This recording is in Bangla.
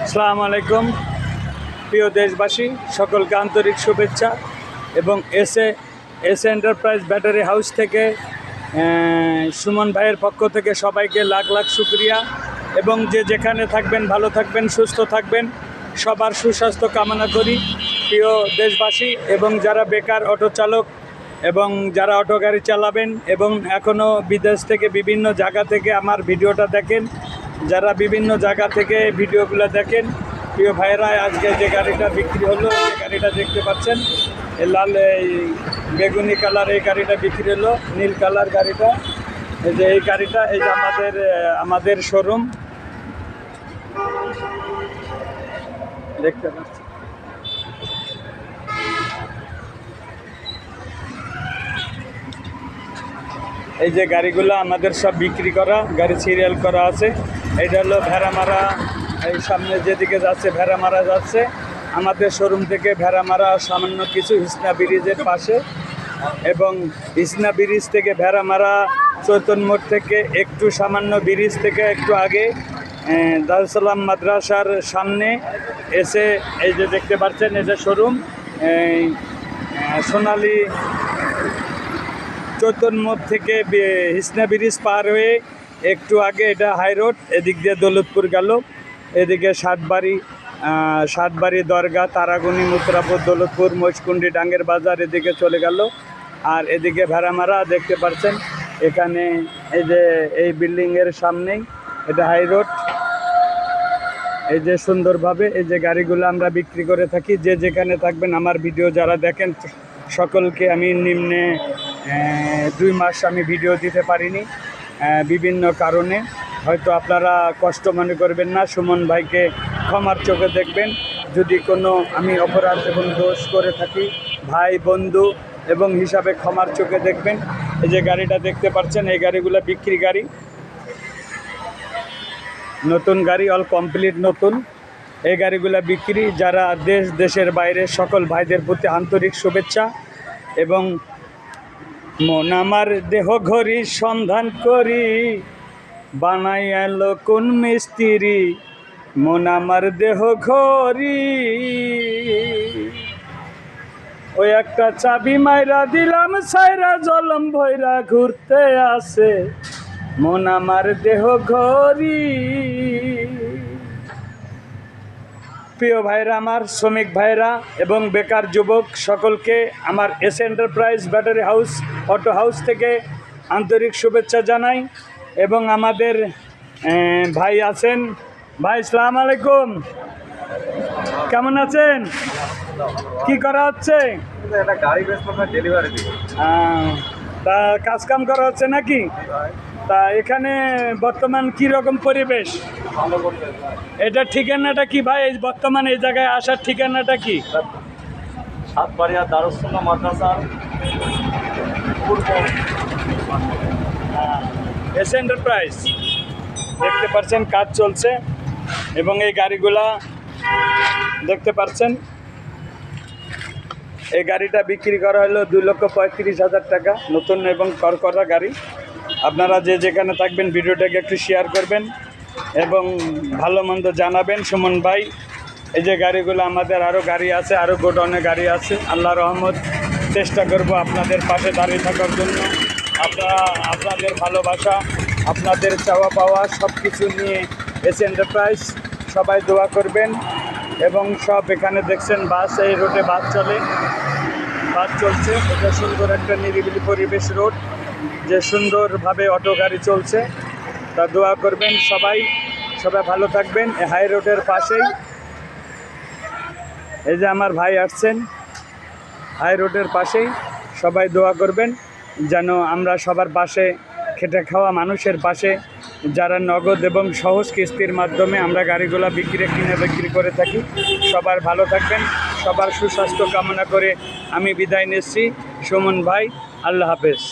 আসসালামু আলাইকুম প্রিয় দেশবাসী, সকলকে আন্তরিক শুভেচ্ছা এবং এস এন্টারপ্রাইজ ব্যাটারি হাউস থেকে সুমন ভাইয়ের পক্ষ থেকে সবাইকে লাখ লাখ শুকরিয়া এবং যে যেখানে থাকবেন ভালো থাকবেন, সুস্থ থাকবেন, সবার সুস্বাস্থ্য কামনা করি। প্রিয় দেশবাসী এবং যারা বেকার অটো চালক এবং যারা অটো গাড়ি চালাবেন এবং এখনও বিদেশ থেকে বিভিন্ন জায়গা থেকে আমার ভিডিওটা দেখেন, যারা বিভিন্ন জায়গা থেকে ভিডিওগুলো দেখেন, প্রিয় ভাইয়েরা, আজকে যে গাড়িটা বিক্রি হলো, যে গাড়িটা দেখতে পাচ্ছেন, এই লাল এই বেগুনি কালার এই গাড়িটা বিক্রি হলো, নীল কালার গাড়িটা, এই যে এই গাড়িটা, এই যে আমাদের শোরুম দেখতে পাচ্ছেন। এই যে গাড়িগুলো আমাদের সব বিক্রি করা গাড়ি, সিরিয়াল করা আছে। এটা হলো ভেড়ামারা, এই সামনে যেদিকে যাচ্ছে ভেড়ামারা যাচ্ছে আমাদের শোরুম থেকে। ভেড়ামারা সামান্য কিছু হিসনা ব্রিজের পাশে, এবং হিসনা ব্রিজ থেকে ভেড়ামারা চৈতন্য মোড় থেকে একটু সামান্য ব্রিজ থেকে একটু আগে দারুসালাম মাদ্রাসার সামনে এসে এই যে দেখতে পাচ্ছেন, এই যে শোরুম সোনালী চৈতন্য মোড় থেকে হিসনা ব্রিজ পার হয়ে একটু আগে এটা হাই রোড, এদিক দিয়ে দৌলতপুর গেল, এদিকে সাতবাড়ি দরগা, তারাগুনি, মুত্রাপুর, দৌলতপুর, মহিষকুণ্ডি, ডাঙ্গের বাজার এদিকে চলে গেল। আর এদিকে ভেড়ামারা দেখতে পাচ্ছেন, এখানে এই যে এই বিল্ডিংয়ের সামনেই এটা হাই রোড। এই যে সুন্দরভাবে এই যে গাড়িগুলো আমরা বিক্রি করে থাকি। যে যেখানে থাকবেন, আমার ভিডিও যারা দেখেন সকলকে আমি নিম্নে 2 মাস আমি ভিডিও দিতে পারিনি বিভিন্ন কারণে, হয়তো আপনারা কষ্ট মনে করবেন না, সুমন ভাইকে ক্ষমার চোখে দেখবেন। যদি কোনো আমি অপরাধ এবং দোষ করে থাকি, ভাই বন্ধু এবং হিসাবে ক্ষমার চোখে দেখবেন। এই যে গাড়িটা দেখতে পাচ্ছেন, এই গাড়িগুলো বিক্রি গাড়ি, নতুন গাড়ি, অল কমপ্লিট নতুন। এই গাড়িগুলো বিক্রি। যারা দেশের বাইরে সকল ভাইদের প্রতি আন্তরিক শুভেচ্ছা এবং মন আমার দেহ ঘড়ি সন্ধান করি, বানাই এলো কোন মিস্ত্রি, মন আমার দেহ ঘড়ি, ওই একটা চাবি মাইরা দিলাম, সাইরা জলম ভৈরা ঘুরতে আসে, মন আমার দেহ ঘড়ি। প্রিয় ভাইরা আমার, শ্রমিক ভাইরা এবং বেকার যুবক সকলকে আমার S enterprise battery house auto house থেকে আন্তরিক শুভেচ্ছা জানাই। এবং আমাদের ভাই আছেন, ভাই আসসালামু আলাইকুম, কেমন আছেন? কি করা হচ্ছে? তা কাজ কাম করা হচ্ছে নাকি? তা এখানে বর্তমান কি রকম পরিবেশ? এটা ঠিকানাটা কি ভাই? এই বর্তমান এই জায়গায় আসার ঠিকানাটা কি? সাতবাড়িয়া দারুসালাম মাদ্রাসা পূর্ব এস এন্টারপ্রাইজ দেখতে পাচ্ছেন, কাজ চলছে এবং এই গাড়িগুলা দেখতে পাচ্ছেন। এই গাড়িটা বিক্রি করা হলো 2,35,000 টাকা, নতুন এবং করকরা গাড়ি। আপনারা যে যেখানে থাকবেন ভিডিওটাকে একটু শেয়ার করবেন এবং ভালো মন্দ জানাবেন। সুমন ভাই, এই যে গাড়িগুলো আমাদের আরও গাড়ি আছে, আরও গোডাউনে গাড়ি আছে। আল্লাহ রহমত চেষ্টা করব আপনাদের পাশে দাঁড়িয়ে থাকার জন্য। আপনাদের ভালোবাসা, আপনাদের চাওয়া পাওয়া সব কিছু নিয়ে এস এন্টারপ্রাইজ, সবাই দোয়া করবেন। এবং সব এখানে দেখছেন বাস, এই রোডে বাস চলছে। এটা সুন্দর একটা নিরিবিলি পরিবেশ রোড, যে সুন্দরভাবে অটো গাড়ি চলছে। তা দোয়া করবেন সবাই ভালো থাকবেন। হাই রোডের পাশেই এই যে আমার ভাই আসছেন, হাই রোডের পাশেই। সবাই দোয়া করবেন যেন আমরা সবার পাশে, খেটে খাওয়া মানুষের পাশে, যারা নগদ এবং সহজ কিস্তির মাধ্যমে আমরা গাড়িগুলো বিক্রি করে থাকি। সবার ভালো থাকবেন, সবার সুস্বাস্থ্য কামনা করে আমি বিদায় নিচ্ছি। সুমন ভাই, আল্লাহ হাফেজ।